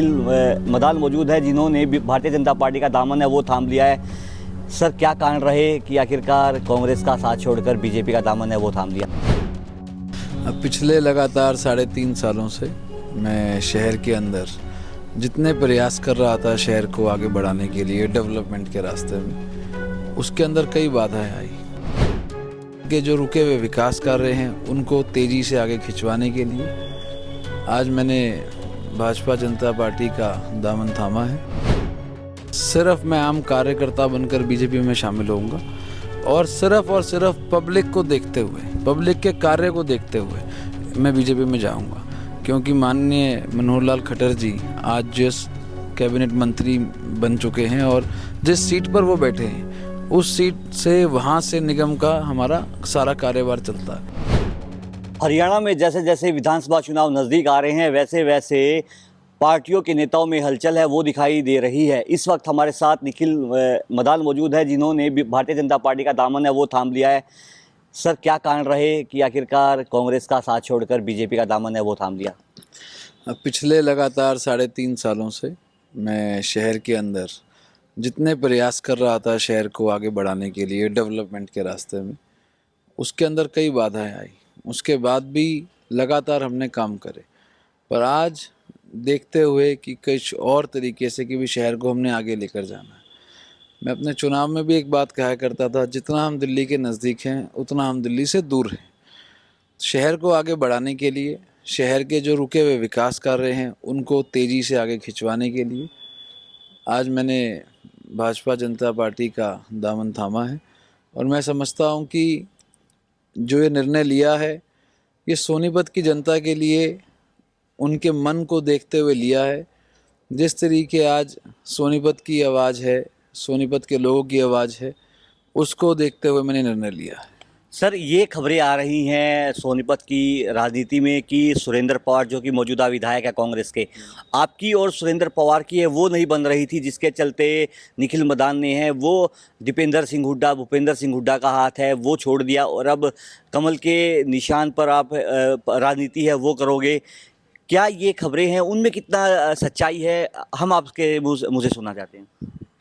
मदान मौजूद है जिन्होंने भारतीय जनता पार्टी का दामन है वो थाम लिया है। सर, क्या कारण रहे कि आखिरकार कांग्रेस का साथ छोड़कर बीजेपी का दामन है वो थाम लिया? अब पिछले लगातार 3.5 सालों से मैं शहर के अंदर जितने प्रयास कर रहा था शहर को आगे बढ़ाने के लिए डेवलपमेंट के रास्ते में, उसके अंदर कई बाधाएं आई कि जो रुके हुए विकास कार्य हैं उनको तेज़ी से आगे खिंचवाने के लिए आज मैंने भाजपा जनता पार्टी का दामन थामा है। सिर्फ मैं आम कार्यकर्ता बनकर बीजेपी में शामिल होऊंगा और सिर्फ पब्लिक को देखते हुए, पब्लिक के कार्य को देखते हुए मैं बीजेपी में जाऊंगा, क्योंकि माननीय मनोहर लाल खट्टर जी आज जिस कैबिनेट मंत्री बन चुके हैं और जिस सीट पर वो बैठे हैं उस सीट से वहाँ से निगम का हमारा सारा कार्यभार चलता है। हरियाणा में जैसे जैसे विधानसभा चुनाव नज़दीक आ रहे हैं वैसे वैसे पार्टियों के नेताओं में हलचल है वो दिखाई दे रही है। इस वक्त हमारे साथ निखिल मदान मौजूद है जिन्होंने भारतीय जनता पार्टी का दामन है वो थाम लिया है। सर, क्या कारण रहे कि आखिरकार कांग्रेस का साथ छोड़कर बीजेपी का दामन है वो थाम लिया? अब पिछले लगातार 3.5 सालों से मैं शहर के अंदर जितने प्रयास कर रहा था शहर को आगे बढ़ाने के लिए डेवलपमेंट के रास्ते में, उसके अंदर कई बाधाएं आई। उसके बाद भी लगातार हमने काम करे, पर आज देखते हुए कि कुछ और तरीके से कि भी शहर को हमने आगे लेकर जाना है। मैं अपने चुनाव में भी एक बात कहा करता था, जितना हम दिल्ली के नज़दीक हैं उतना हम दिल्ली से दूर हैं। शहर को आगे बढ़ाने के लिए, शहर के जो रुके हुए विकास कार्य हैं उनको तेज़ी से आगे खिंचवाने के लिए आज मैंने भाजपा जनता पार्टी का दामन थामा है। और मैं समझता हूँ कि जो ये निर्णय लिया है ये सोनीपत की जनता के लिए उनके मन को देखते हुए लिया है। जिस तरीके आज सोनीपत की आवाज़ है, सोनीपत के लोगों की आवाज़ है, उसको देखते हुए मैंने निर्णय लिया है। सर, ये खबरें आ रही हैं सोनीपत की राजनीति में कि सुरेंद्र पवार जो कि मौजूदा विधायक है कांग्रेस के, आपकी और सुरेंद्र पवार की है वो नहीं बन रही थी, जिसके चलते निखिल मदान ने है वो दीपेंद्र सिंह हुड्डा, भूपेंद्र सिंह हुड्डा का हाथ है वो छोड़ दिया और अब कमल के निशान पर आप राजनीति है वो करोगे। क्या ये खबरें हैं, उनमें कितना सच्चाई है, हम आपके मुझे सुनना चाहते हैं।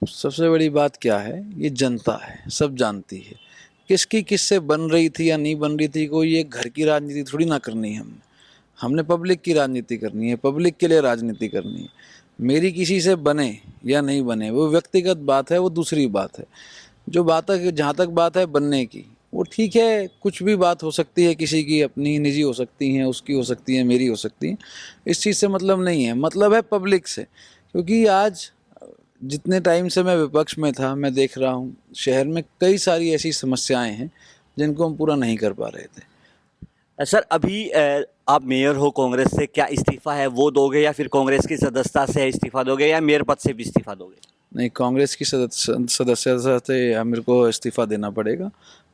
सबसे बड़ी बात क्या है, ये जनता है, सब जानती है किसकी किससे बन रही थी या नहीं बन रही थी। कोई ये घर की राजनीति थोड़ी ना करनी है हमने पब्लिक की राजनीति करनी है, पब्लिक के लिए राजनीति करनी है। मेरी किसी से बने या नहीं बने वो व्यक्तिगत बात है, वो दूसरी बात है। जो बात है, जहाँ तक बात है बनने की, वो ठीक है, कुछ भी बात हो सकती है, किसी की अपनी निजी हो सकती हैं, उसकी हो सकती है, मेरी हो सकती है। इस चीज़ से मतलब नहीं है, मतलब है पब्लिक से। क्योंकि आज जितने टाइम से मैं विपक्ष में था मैं देख रहा हूँ शहर में कई सारी ऐसी समस्याएं हैं जिनको हम पूरा नहीं कर पा रहे थे। सर, अभी आप मेयर हो कांग्रेस से, क्या इस्तीफा है वो दोगे या फिर कांग्रेस की सदस्यता से इस्तीफा दोगे या मेयर पद से भी इस्तीफा दोगे? नहीं, कांग्रेस की सदस्यता से मेरे को इस्तीफा देना पड़ेगा।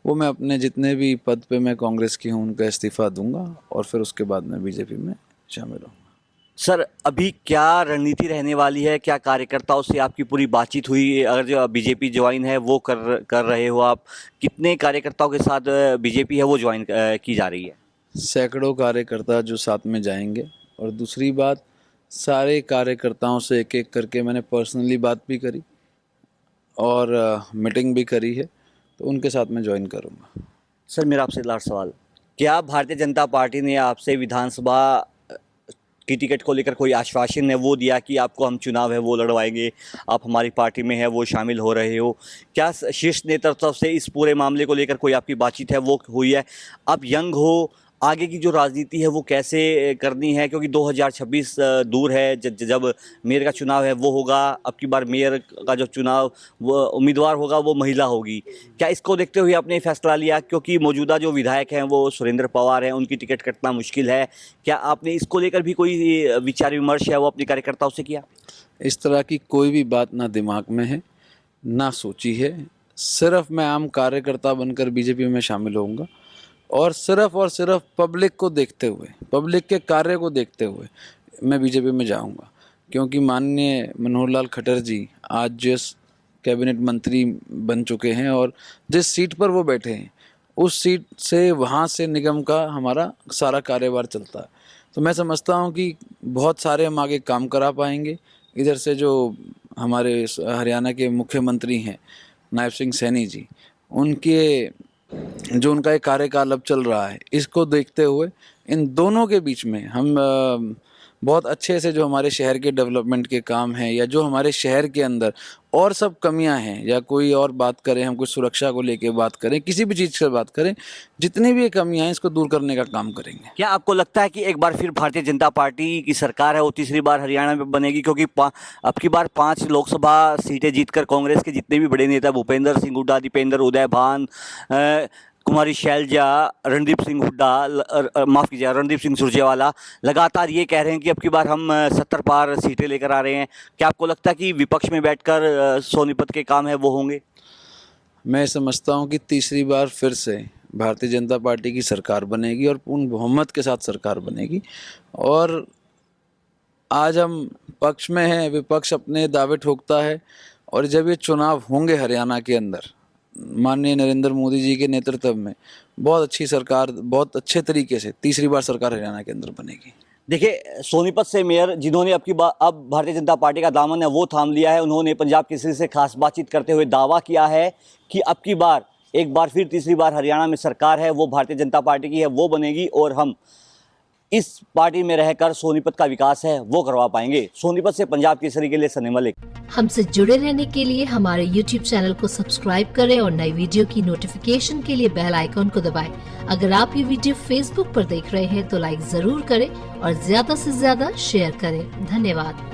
वो मैं अपने जितने भी पद पे मैं कांग्रेस की हूँ उनका इस्तीफा दूंगा और फिर उसके बाद मैं बीजेपी में शामिल हूँ। सर, अभी क्या रणनीति रहने वाली है? क्या कार्यकर्ताओं से आपकी पूरी बातचीत हुई? अगर जो बीजेपी ज्वाइन है वो कर रहे हो आप, कितने कार्यकर्ताओं के साथ बीजेपी है वो ज्वाइन की जा रही है? सैकड़ों कार्यकर्ता जो साथ में जाएंगे। और दूसरी बात, सारे कार्यकर्ताओं से एक एक करके मैंने पर्सनली बात भी करी और मीटिंग भी करी है, तो उनके साथ मैं ज्वाइन करूँगा। सर, मेरा आपसे लास्ट सवाल, क्या भारतीय जनता पार्टी ने आपसे विधानसभा की टिकट को लेकर कोई आश्वासन है वो दिया कि आपको हम चुनाव है वो लड़वाएंगे, आप हमारी पार्टी में है वो शामिल हो रहे हो? क्या शीर्ष नेतृत्व से इस पूरे मामले को लेकर कोई आपकी बातचीत है वो हुई है? आप यंग हो, आगे की जो राजनीति है वो कैसे करनी है, क्योंकि 2026 दूर है जब मेयर का चुनाव है वो होगा। अब की बार मेयर का जो चुनाव वो उम्मीदवार होगा वो महिला होगी। क्या इसको देखते हुए आपने फैसला लिया, क्योंकि मौजूदा जो विधायक हैं वो सुरेंद्र पवार हैं, उनकी टिकट कटना मुश्किल है, क्या आपने इसको लेकर भी कोई विचार विमर्श है वो अपने कार्यकर्ताओं से किया? इस तरह की कोई भी बात ना दिमाग में है ना सोची है। सिर्फ मैं आम कार्यकर्ता बनकर बीजेपी में शामिल होऊंगा और सिर्फ पब्लिक को देखते हुए, पब्लिक के कार्य को देखते हुए मैं बीजेपी में जाऊंगा, क्योंकि माननीय मनोहर लाल खट्टर जी आज जिस कैबिनेट मंत्री बन चुके हैं और जिस सीट पर वो बैठे हैं उस सीट से वहाँ से निगम का हमारा सारा कार्यभार चलता है। तो मैं समझता हूँ कि बहुत सारे हम आगे काम करा पाएंगे। इधर से जो हमारे हरियाणा के मुख्यमंत्री हैं नायब सिंह सैनी जी, उनके जो उनका एक कार्यकाल अब चल रहा है, इसको देखते हुए इन दोनों के बीच में हम बहुत अच्छे से जो हमारे शहर के डेवलपमेंट के काम हैं या जो हमारे शहर के अंदर और सब कमियां हैं या कोई और बात करें, हम कुछ सुरक्षा को लेके बात करें, किसी भी चीज़ से बात करें, जितनी भी ये कमियां हैं इसको दूर करने का काम करेंगे। क्या आपको लगता है कि एक बार फिर भारतीय जनता पार्टी की सरकार है वो तीसरी बार हरियाणा में बनेगी? क्योंकि अब की बार 5 लोकसभा सीटें जीतकर कांग्रेस के जितने भी बड़े नेता भूपेंद्र सिंह हुड्डा, दीपेंद्र उदय भान, कुमारी शैलजा, रणदीप सिंह हुड्डा, माफ़ कीजिएगा, रणदीप सिंह सुरजेवाला लगातार ये कह रहे हैं कि अब की बार हम 70 पार सीटें लेकर आ रहे हैं। क्या आपको लगता है कि विपक्ष में बैठकर सोनीपत के काम है वो होंगे? मैं समझता हूँ कि तीसरी बार फिर से भारतीय जनता पार्टी की सरकार बनेगी और पूर्ण बहुमत के साथ सरकार बनेगी। और आज हम पक्ष में हैं, विपक्ष अपने दावे ठोकता है, और जब ये चुनाव होंगे हरियाणा के अंदर माननीय नरेंद्र मोदी जी के नेतृत्व में बहुत अच्छी सरकार, बहुत अच्छे तरीके से तीसरी बार सरकार हरियाणा के अंदर बनेगी। देखिए, सोनीपत से मेयर जिन्होंने अब भारतीय जनता पार्टी का दामन है वो थाम लिया है, उन्होंने पंजाब केसरी से खास बातचीत करते हुए दावा किया है कि अब की बार एक बार फिर तीसरी बार हरियाणा में सरकार है वो भारतीय जनता पार्टी की है वो बनेगी, और हम इस पार्टी में रहकर सोनीपत का विकास है वो करवा पाएंगे। सोनीपत से पंजाब केसरी के लिए सनी मलिक। हमसे जुड़े रहने के लिए हमारे YouTube चैनल को सब्सक्राइब करें और नई वीडियो की नोटिफिकेशन के लिए बेल आइकॉन को दबाएं। अगर आप ये वीडियो Facebook पर देख रहे हैं तो लाइक जरूर करें और ज्यादा से ज्यादा शेयर करें। धन्यवाद।